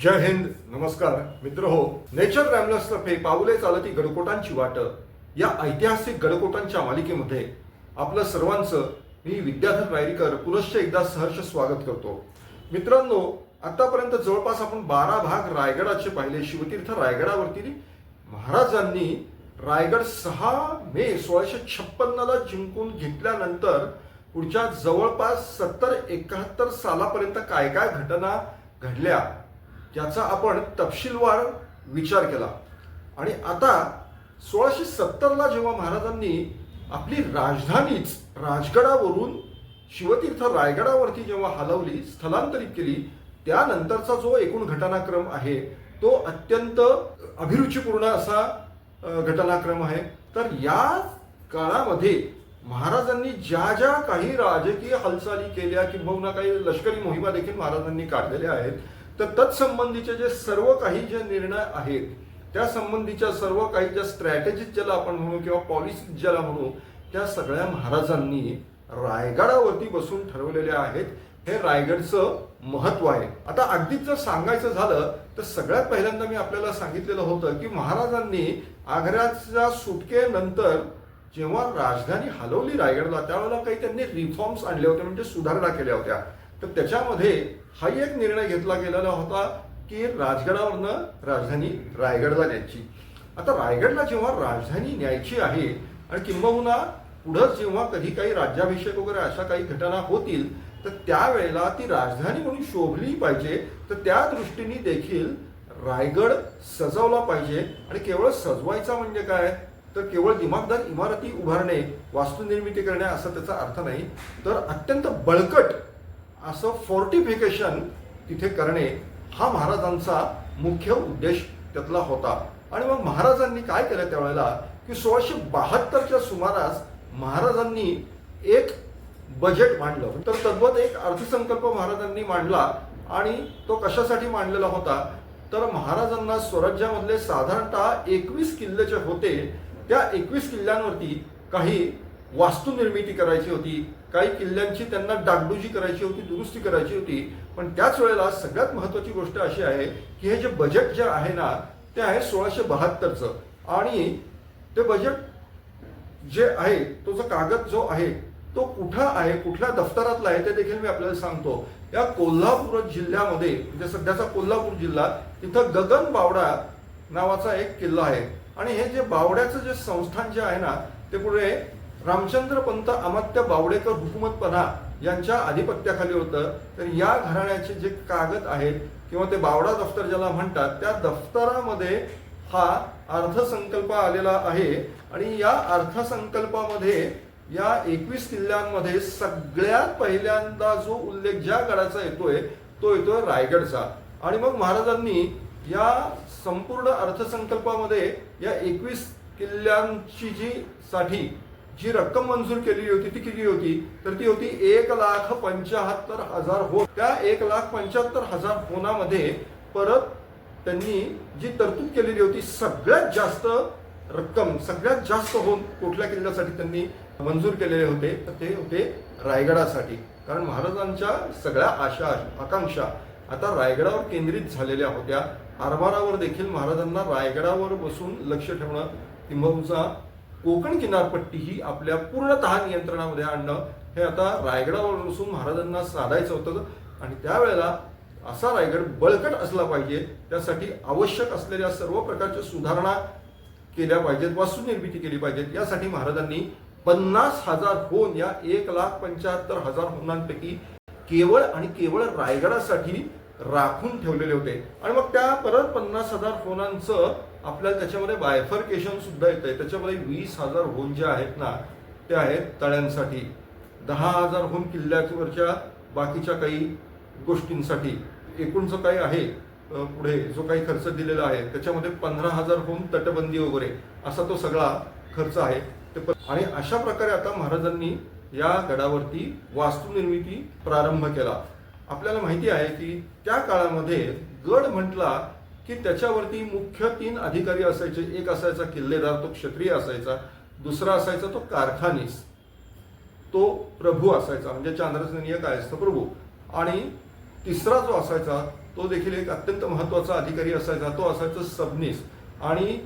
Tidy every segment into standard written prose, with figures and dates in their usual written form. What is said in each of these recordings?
जय हिंद, नमस्कार मित्र हो. नेचर रॅमलर्स तर्फे पाऊले चालती गडकोटांची वाट या ऐतिहासिक गडकोटांच्या मालिकेमध्ये आपलं सर्वांचं मी विद्याधर रायरीकर पुनश्च एकदा सहर्ष स्वागत करतो. मित्रांनो, आतापर्यंत जवळपास आपण 12 भाग रायगडाचे पाहिले. शिवतीर्थ रायगडावरती महाराजांनी रायगड 6 मे 1656 जिंकून घेतल्यानंतर पुढच्या जवळपास 70-71 सालापर्यंत काय काय घटना घडल्या याचा आपण तपशीलवार विचार केला. आणि आता 1670ला जेव्हा महाराजांनी आपली राजधानीच राजगडावरून शिवतीर्थ रायगडावरती जेव्हा हलवली, स्थलांतरित केली, त्यानंतरचा जो एकूण घटनाक्रम आहे तो अत्यंत अभिरुचीपूर्ण असा घटनाक्रम आहे. तर या काळामध्ये महाराजांनी ज्या ज्या काही राजकीय हालचाली केल्या किंवा काही लष्करी मोहिमा देखील महाराजांनी काढलेल्या आहेत, तर तत्संबंधीचे जे सर्व काही जे निर्णय आहेत त्या संबंधीच्या सर्व काही ज्या स्ट्रॅटेजीज ज्याला आपण म्हणू किंवा पॉलिसी ज्याला म्हणू, त्या सगळ्या महाराजांनी रायगडावरती बसून ठरवलेल्या आहेत. हे रायगडचं महत्व आहे. आता अगदीच जर सांगायचं झालं तर सगळ्यात पहिल्यांदा मी आपल्याला सांगितलेलं होतं की महाराजांनी आग्र्याच्या सुटकेनंतर जेव्हा राजधानी हलवली रायगडला, त्यावेळेला काही त्यांनी रिफॉर्म्स आणले होते, म्हणजे सुधारणा केल्या होत्या. तर त्याच्यामध्ये हा एक निर्णय घेतला गेलेला होता की राजगडावरनं राजधानी रायगडला न्यायची. आता रायगडला जेव्हा राजधानी न्यायची आहे आणि किंबहुना पुढं जेव्हा कधी काही राज्याभिषेक वगैरे अशा काही घटना होतील, तर त्यावेळेला ती राजधानी म्हणून शोभली पाहिजे. तर त्या दृष्टीने देखील रायगड सजवला पाहिजे. आणि केवळ सजवायचा म्हणजे काय, तर केवळ दिमागदार इमारती उभारणे, वास्तुनिर्मिती करणे असा त्याचा अर्थ नाही, तर अत्यंत बळकट असं फोर्टिफिकेशन तिथे करणे हा महाराजांचा मुख्य उद्देश त्यातला होता. आणि मग महाराजांनी काय केलं त्यावेळेला की 1672च्या सुमारास महाराजांनी एक बजेट मांडलं. तर तद्वत एक अर्थसंकल्प महाराजांनी मांडला. आणि तो कशासाठी मांडलेला होता, तर महाराजांना स्वराज्यामधले साधारणतः 21 किल्ले जे होते, त्या 21 किल्ल्यांवरती काही वास्तुनिर्मिती करायची होती, काही किल्ल्यांची त्यांना डागडुजी करायची होती, दुरुस्ती करायची होती. पण त्याच वेळेला सगळ्यात महत्वाची गोष्ट अशी आहे की हे जे बजेट जे आहे ना, ते आहे 1672चं. आणि ते बजेट जे आहे, तो जो कागद जो आहे तो कुठं आहे, कुठल्या दफ्तरातला आहे, ते देखील मी आपल्याला सांगतो. या कोल्हापूर जिल्ह्यामध्ये, म्हणजे सध्याचा कोल्हापूर जिल्हा, तिथं गगन बावडा नावाचा एक किल्ला आहे. आणि हे जे बावड्याचं जे संस्थान जे आहे ना, ते पुढे रामचंद्र पंत अमात्य बावडेकर हुकुमतपणा यांच्या आधिपत्याखाली होतं. तर या घराण्याचे जे कागद आहेत किंवा ते बावडा दफ्तर ज्याला म्हणतात, त्या दफ्तरामध्ये हा अर्थसंकल्प आलेला आहे. आणि या अर्थसंकल्पामध्ये या 21 किल्ल्यांमध्ये सगळ्यात पहिल्यांदा जो उल्लेख ज्या गडाचा येतोय तो येतोय रायगडचा. आणि मग महाराजांनी या संपूर्ण अर्थसंकल्पामध्ये या 21 किल्ल्यांची जी रक्कम मंजूर केलेली होती ती किती होती, तर ती होती 1,75,000 होन. त्या 1,75,000 होनामध्ये परत त्यांनी जी तरतूद केलेली होती, सगळ्यात जास्त रक्कम, सगळ्यात जास्त होन कुठल्या किल्ल्यासाठी त्यांनी मंजूर केलेले होते, तर ते होते रायगडासाठी. कारण महाराजांच्या सगळ्या आशा आकांक्षा आता रायगडावर केंद्रित झालेल्या होत्या. आरमारावर देखील महाराजांना रायगडावर बसून लक्ष ठेवणं, किंबहुना कोकण किनारपट्टी ही आपल्या पूर्णतः नियंत्रणामध्ये आणणं, हे आता रायगडावर बसून महाराजांना साधायचं होतं. आणि त्यावेळेला असा रायगड बळकट असला पाहिजे, त्यासाठी आवश्यक असलेल्या सर्व प्रकारच्या सुधारणा केल्या पाहिजेत, वास्तुनिर्मिती केली पाहिजेत. यासाठी महाराजांनी 50,000 होन या 1,75,000 होनांपैकी केवळ आणि केवळ रायगडासाठी राखून ठेवलेले होते. आणि मग त्या परत 50,000 होनांचं आपल्याला त्याच्यामध्ये बायफर्केशन सुद्धा येतंय. त्याच्यामध्ये 20,000 होन जे आहेत ना, ते आहेत तळ्यांसाठी, 10,000 होन किल्ल्यावरच्या बाकीच्या काही गोष्टींसाठी. एकूण जो काही आहे पुढे जो काही खर्च दिलेला आहे, त्याच्यामध्ये 15,000 होन तटबंदी वगैरे असा तो सगळा खर्च आहे. आणि अशा प्रकारे आता महाराजांनी या गडावरती वास्तुनिर्मिती प्रारंभ केला. आपल्याला माहिती आहे की त्या काळामध्ये गड म्हटला की त्याच्यावरती मुख्य 3 अधिकारी असायचे. एक असायचा किल्लेदार, तो क्षत्रिय असायचा. दुसरा असायचा तो कारखानीस, तो प्रभू असायचा, म्हणजे चांद्रसेनीय कायस्थ प्रभू. आणि तिसरा जो असायचा तो देखील एक अत्यंत महत्त्वाचा अधिकारी असायचा. तो असायचा सबनीस. आणि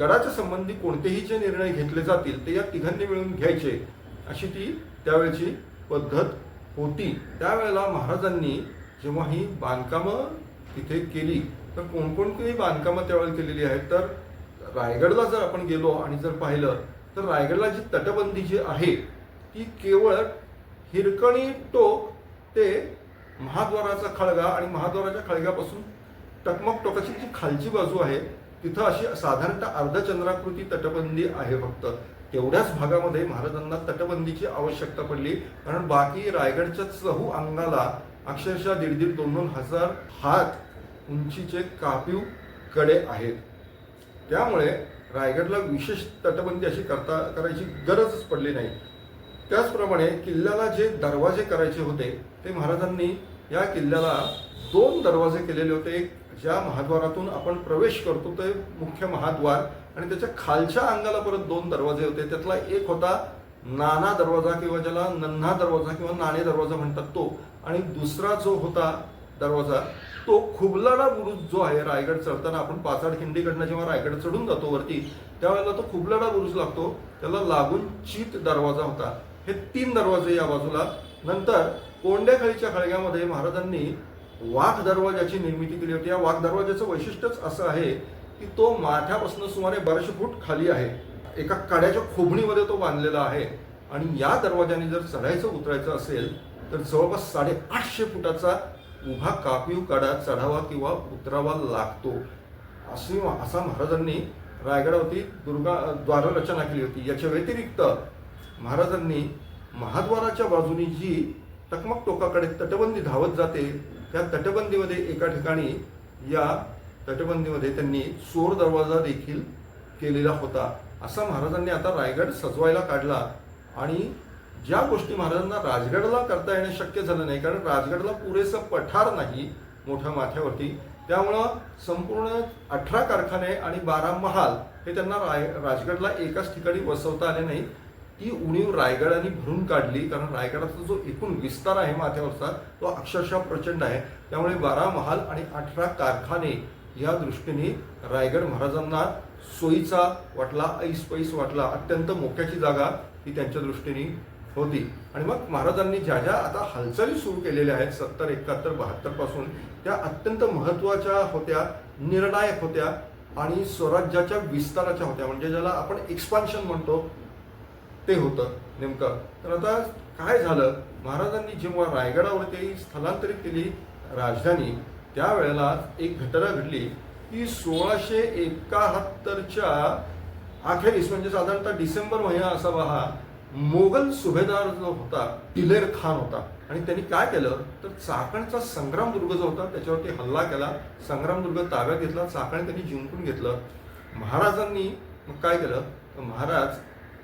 गडाच्या संबंधी कोणतेही जे निर्णय घेतले जातील ते या तिघांनी मिळून घ्यायचे, अशी ती त्यावेळची पद्धत होती. त्यावेळेला महाराजांनी जेव्हा ही बांधकामं तिथे केली तर कोणकोणती बांधकामं त्यावेळेला केलेली आहेत, तर रायगडला जर आपण गेलो आणि जर पाहिलं तर रायगडला जी तटबंदी जी आहे ती केवळ हिरकणी टोक ते महाद्वाराचा खळगा आणि महाद्वाराच्या खळग्यापासून टकमक टोकाची जी खालची बाजू आहे तिथं अशी साधारणतः अर्धचंद्राकृती तटबंदी आहे. फक्त तेवढ्याच भागामध्ये महाराजांना तटबंदीची आवश्यकता पडली, कारण बाकी रायगडच्या चहू अंगाला अक्षरशः 1,500-2,000 हजार हात उंचीचे कापीव कडे आहेत. त्यामुळे रायगडला विशेष तटबंदी अशी करायची गरजच पडली नाही. त्याचप्रमाणे किल्ल्याला जे दरवाजे करायचे होते ते महाराजांनी या किल्ल्याला 2 दरवाजे केलेले होते. एक ज्या महाद्वारातून आपण प्रवेश करतो ते मुख्य महाद्वार, आणि त्याच्या खालच्या अंगाला परत 2 दरवाजे होते. त्यातला एक होता नाना दरवाजा किंवा ज्याला नन्हा दरवाजा किंवा नाणे दरवाजा म्हणतात तो, आणि दुसरा जो होता दरवाजा तो खुबलाडा बुरुज जो आहे. रायगड चढताना आपण पाचाड खिंडीकडनं जेव्हा रायगड चढून जातो वरती त्यावेळेला तो खुबलाडा बुरुज लागतो, त्याला लागून चीत दरवाजा होता. हे 3 दरवाजे या बाजूला. नंतर कोंडेखळीच्या खळग्यामध्ये महाराजांनी वाघ दरवाजाची निर्मिती केली होती. या वाघ दरवाजाचं वैशिष्ट्यच असं आहे की तो माथ्यापासून सुमारे 1200 फूट खाली आहे. एका कड्याच्या खोबणीमध्ये तो बांधलेला आहे, आणि या दरवाजाने जर चढायचं उतरायचं असेल तर जवळपास 850 फुटाचा उभा कापीव कडा चढावा किंवा उतरावा लागतो. असा महाराजांनी रायगडावरती द्वाररचना केली होती. याच्या व्यतिरिक्त महाराजांनी महाद्वाराच्या बाजूनी जी टकमक टोकाकडे तटबंदी धावत जाते त्या तटबंदीमध्ये एका ठिकाणी या तटबंदीमध्ये त्यांनी चोर दरवाजा देखील केलेला होता. असा महाराजांनी आता रायगड सजवायला काढला. आणि ज्या गोष्टी महाराजांना राजगडला करता येणे शक्य झालं नाही, कारण राजगडला पुरेसं पठार नाही मोठ्या माथ्यावरती, त्यामुळं संपूर्ण 18 कारखाने आणि 12 महाल हे त्यांना राजगडला एकाच ठिकाणी बसवता आले नाही. ती उणीव रायगडाने भरून काढली, कारण रायगडाचा जो एकूण विस्तार आहे माथ्यावरचा तो अक्षरशः प्रचंड आहे. त्यामुळे 12 महाल आणि 18 कारखाने या दृष्टीने रायगड महाराजांना सोयीचा वाटला, ऐसपैस वाटला. अत्यंत मोक्याची जागा ही त्यांच्या दृष्टीने होती. आणि मग महाराजांनी ज्या ज्या आता हालचाली सुरू केलेल्या आहेत 70, 71, 72 पासून, त्या अत्यंत महत्त्वाच्या होत्या, निर्णायक होत्या आणि स्वराज्याच्या विस्ताराच्या होत्या. म्हणजे ज्याला आपण एक्सपान्शन म्हणतो ते होतं नेमकं. तर आता काय झालं, महाराजांनी जेव्हा रायगडावरती स्थलांतरित केली राजधानी त्यावेळेला एक घटना घडली की 1671च्या अखेरीस, म्हणजे साधारणतः डिसेंबर महिना असावा, हा मोगल सुभेदार जो होता दिलेर खान होता. आणि त्यांनी काय केलं तर चाकणचा संग्रामदुर्ग जो होता त्याच्यावरती हल्ला केला. संग्रामदुर्ग ताब्यात घेतला, चाकण त्यांनी जिंकून घेतलं. महाराजांनी मग काय केलं तर महाराज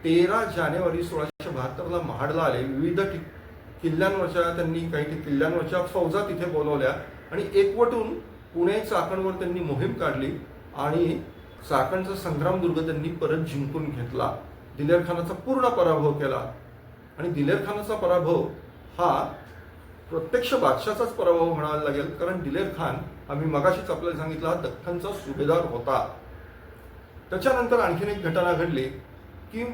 13 जानेवारी 1672ला महाडला आले. विविध किल्ल्यांवरच्या त्यांनी काही किल्ल्यांवरच्या फौजा तिथे बोलवल्या आणि एकवटून पुणे चाकणवर त्यांनी मोहीम काढली आणि चाकणचा संग्रामदुर्ग त्यांनी परत जिंकून घेतला. दिलेर खानाचा पूर्ण पराभव केला. आणि दिलेर खानाचा पराभव हा प्रत्यक्ष बादशाचाच पराभव म्हणायला लागेल, कारण दिलेर खान आम्ही मगाशीच आपल्याला सांगितला दख्खनचा सुभेदार होता. त्याच्यानंतर आणखीन एक घटना घडली की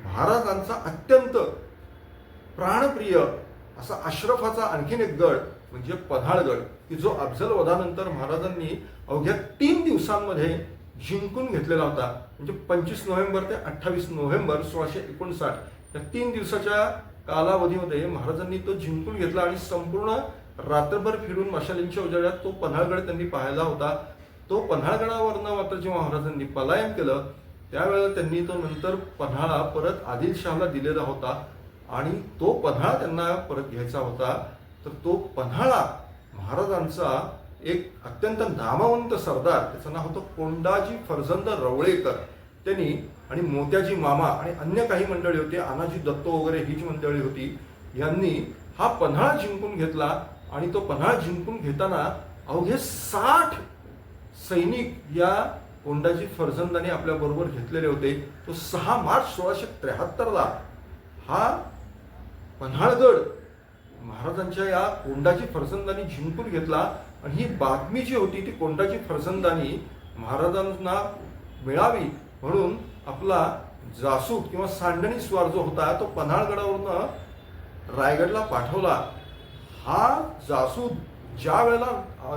महाराजांचा अत्यंत प्राणप्रिय असा अशरफाचा आणखीन एक गड म्हणजे पन्हाळगड, की जो अफजल वधानंतर महाराजांनी अवघ्या 3 दिवसांमध्ये जिंकून घेतलेला होता. म्हणजे 25 नोव्हेंबर ते 28 नोव्हेंबर 1659 या 3 दिवसाच्या कालावधीमध्ये महाराजांनी तो जिंकून घेतला आणि संपूर्ण रात्रभर फिरून मशालींच्या उजेडात तो पन्हाळगड त्यांनी पाहिला होता. तो पन्हाळगडावरनं मात्र जेव्हा महाराजांनी पलायन केलं त्यावेळेला त्यांनी तो नंतर पन्हाळा परत आदिलशहाला दिलेला होता आणि तो पन्हाळा त्यांना परत घ्यायचा होता. तर तो पन्हाळा महाराजांचा एक अत्यंत नामवंत सरदार, त्याचं नाव होतं कोंडाजी फर्जंद रवळेकर, त्यांनी आणि मोत्याजी मामा आणि अन्य काही मंडळी होती, आनाजी दत्तो वगैरे ही जी मंडळी होती, यांनी हा पन्हाळा जिंकून घेतला. आणि तो पन्हाळा जिंकून घेताना अवघे 60 सैनिक या कोंडाजी फर्जंदाने आपल्या बरोबर घेतलेले होते. तो 6 मार्च 1673ला हा पन्हाळगड महाराजांच्या या कोंडाजी फर्जंदांनी जिंकून घेतला आणि ही बातमी जी होती ती कोंडाची फरसंदानी महाराजांना मिळावी म्हणून आपला जासूद किंवा सांडणी स्वार जो होता तो पन्हाळगडावरून रायगडला पाठवला. हा जासूद ज्या वेळेला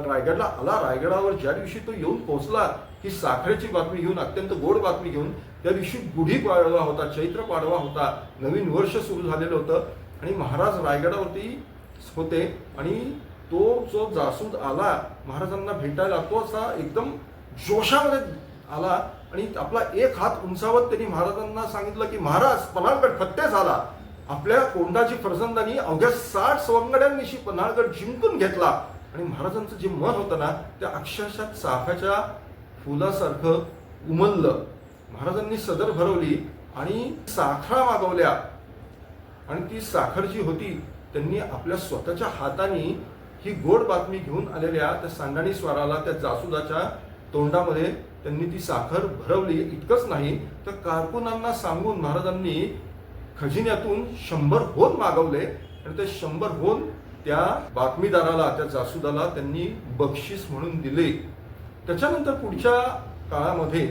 रायगडला आला, रायगडावर ज्या दिवशी तो येऊन पोहोचला ही साखरेची बातमी घेऊन, अत्यंत गोड बातमी घेऊन, त्या दिवशी गुढीपाडवा होता, चैत्र पाडवा होता, नवीन वर्ष सुरू झालेलं होतं आणि महाराज रायगडावरती होते आणि तो जो जासूद आला महाराजांना भेटायला तो असा एकदम जोशामध्ये आला आणि आपला एक हात उंचावत त्यांनी महाराजांना सांगितलं की महाराज पन्हाळगड फत्ते झाला. आपल्या कोंडाची फरसंदानी अवघ्या 60 सवंगड्यांनिशी पन्हाळगड जिंकून घेतला आणि महाराजांचं जे मन होतं ना त्या अक्षरशः चाफ्याच्या फुलासारखं उमललं. महाराजांनी सदर भरवली आणि साखरा मागवल्या आणि ती साखर जी होती त्यांनी आपल्या स्वतःच्या हाताने ही गोड बातमी घेऊन आलेल्या त्या सांडणी स्वाराला, त्या जासुदाच्या तोंडामध्ये त्यांनी ती साखर भरवली. इतकंच नाही तर कारकुनांना सांगून महाराजांनी खजिन्यातून 100 होन मागवले आणि ते 100 होन त्या बातमीदाराला, त्या जासुदाला त्यांनी बक्षीस म्हणून दिले. त्याच्यानंतर पुढच्या काळामध्ये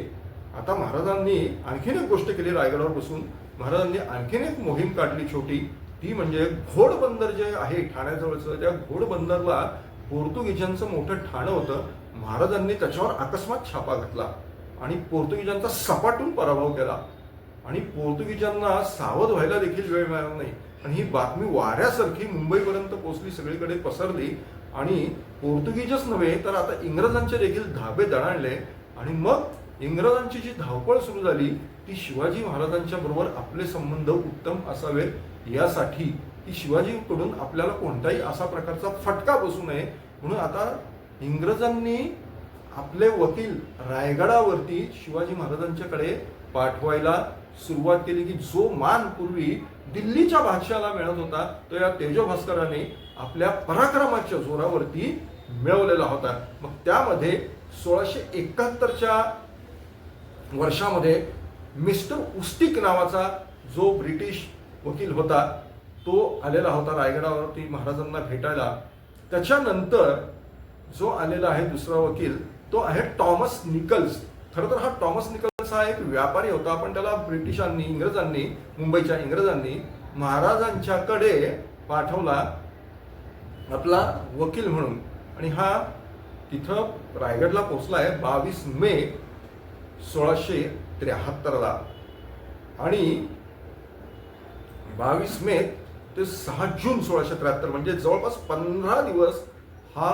आता महाराजांनी आणखीन एक गोष्ट केली. रायगडावर बसून महाराजांनी आणखीन एक मोहीम काढली छोटी, ती म्हणजे घोडबंदर जे आहे ठाण्याजवळचं, त्या घोडबंदरला पोर्तुगीजांचं मोठं ठाणं होतं. महाराजांनी त्याच्यावर अकस्मात छापा घातला आणि पोर्तुगीजांचा सपाटून पराभव केला आणि पोर्तुगीजांना सावध व्हायला देखील वेळ मिळाला नाही आणि ही बातमी वाऱ्यासारखी मुंबईपर्यंत पोहोचली, सगळीकडे पसरली आणि पोर्तुगीजच नव्हे तर आता इंग्रजांचे देखील धाबे दणाणले आणि मग इंग्रजांची जी धावपळ सुरू झाली ती शिवाजी महाराजांच्या बरोबर आपले संबंध उत्तम असावेत यासाठी की शिवाजीकडून आपल्याला कोणताही असा प्रकारचा फटका बसू नये म्हणून आता इंग्रजांनी आपले वकील रायगडावरती शिवाजी महाराजांच्याकडे पाठवायला सुरुवात केली की जो मान पूर्वी दिल्लीच्या बादशाहाला मिळत होता तो या तेजोभास्कराने आपल्या पराक्रमाच्या जोरावरती मिळवलेला होता. मग त्यामध्ये 1671च्या वर्षामध्ये मिस्टर उस्टिक नावाचा जो ब्रिटिश वकील होता तो आलेला होता रायगडावरती महाराजांना भेटायला. त्याच्यानंतर जो आलेला आहे दुसरा वकील तो आहे टॉमस निकल्स. खरं तर हा टॉमस निकल्स हा एक व्यापारी होता, पण त्याला ब्रिटिशांनी, इंग्रजांनी, मुंबईच्या इंग्रजांनी महाराजांच्याकडे पाठवला आपला वकील म्हणून आणि हा तिथं रायगडला पोहोचला आहे 22 मे 1673 आणि 22 मे ते 6 जून 1673 म्हणजे जवळपास 15 दिवस हा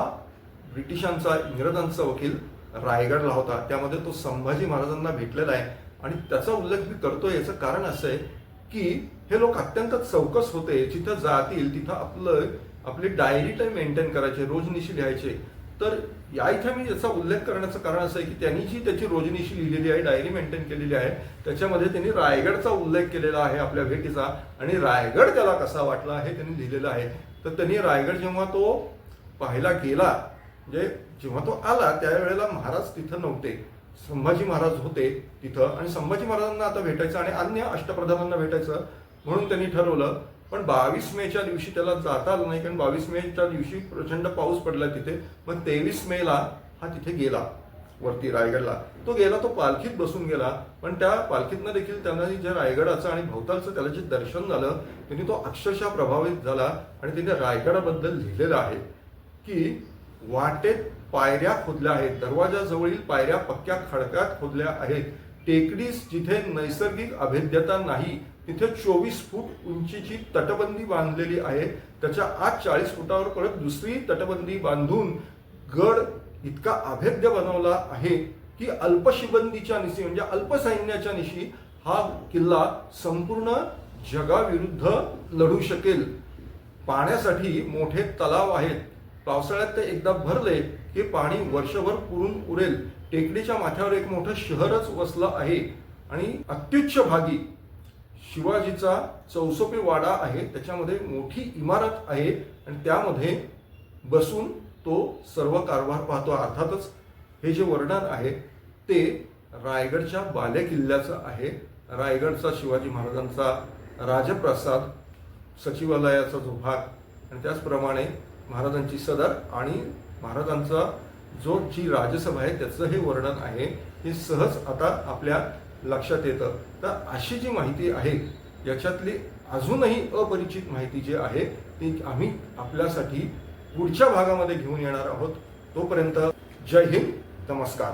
ब्रिटिशांचा, इंग्रजांचा वकील रायगडला होता. त्यामध्ये तो संभाजी महाराजांना भेटलेला आहे आणि त्याचा उल्लेख मी करतोय. याचं कारण असं आहे की हे लोक अत्यंत चौकस होते. जिथं जातील तिथं आपली डायरी टाईम मेंटेन करायचे, रोजनिशी लिहायचे. तर या इथे मी याचा उल्लेख करण्याचं कारण असं आहे की त्यांनी जी त्याची रोजनिशी लिहिलेली आहे, डायरी मेंटेन केलेली आहे, त्याच्यामध्ये त्यांनी रायगडचा उल्लेख केलेला आहे आपल्या भेटीचा आणि रायगड त्याला कसा वाटला हे त्यांनी लिहिलेलं आहे. तर त्यांनी रायगड जेव्हा तो पाहायला गेला, म्हणजे जेव्हा तो आला त्यावेळेला महाराज तिथं नव्हते, संभाजी महाराज होते तिथं आणि संभाजी महाराजांना आता भेटायचं आणि अन्य अष्टप्रधानांना भेटायचं म्हणून त्यांनी ठरवलं. पण 22 मेच्या दिवशी त्याला जाता आलं नाही कारण 22 मेच्या दिवशी प्रचंड पाऊस पडला तिथे. मग 23 मेला हा तिथे गेला वरती रायगडला. तो गेला, तो पालखीत बसून गेला, पण त्या पालखीतनं देखील त्यांना जे रायगडाचं आणि भोवतालचं त्याला जे दर्शन झालं त्यांनी तो अक्षरशः प्रभावित झाला आणि त्याने रायगडाबद्दल लिहिलेलं आहे की वाटेत पायऱ्या खोदल्या आहेत, दरवाजाजवळील पायऱ्या पक्क्या खडकात खोदल्या आहेत, टेकडीस जिथे नैसर्गिक अभेद्यता नाही तिथे 24 फूट उंचीची तटबंदी बांधलेली आहे, त्याच्या आत 40 फुटावर परत दुसरी तटबंदी बांधून गड इतका अभेद्य बनवला आहे की अल्पशिबंदीच्या निशी म्हणजे अल्पसैन्याच्या निशी हा किल्ला संपूर्ण जगाविरुद्ध लढू शकेल. पाण्यासाठी मोठे तलाव आहेत, पावसाळ्यात ते एकदा भरले की पाणी वर्षभर पुरून उरेल. टेकडीच्या माथ्यावर एक मोठं शहरच वसलं आहे आणि अत्युच्च भागी शिवाजीचा चौसोपी वाडा आहे, त्याच्यामध्ये मोठी इमारत आहे आणि त्यामध्ये बसून तो सर्व कारभार पाहतो. अर्थातच हे जे वर्णन आहे ते रायगडच्या बालेकिल्ल्याचं आहे. रायगडचा शिवाजी महाराजांचा राजप्रसाद, सचिवालयाचा जो भाग आणि त्याचप्रमाणे महाराजांची सदर आणि महाराजांचा जी राजसभा आहे त्याचं हे वर्णन आहे, हे सहज आता आपल्या लक्षात येतं. तर अशी जी माहिती आहे याच्यातली अजूनही अपरिचित माहिती जी आहे ती आम्ही आपल्यासाठी पुढच्या भागामध्ये घेऊन येणार आहोत. तोपर्यंत जय हिंद, नमस्कार.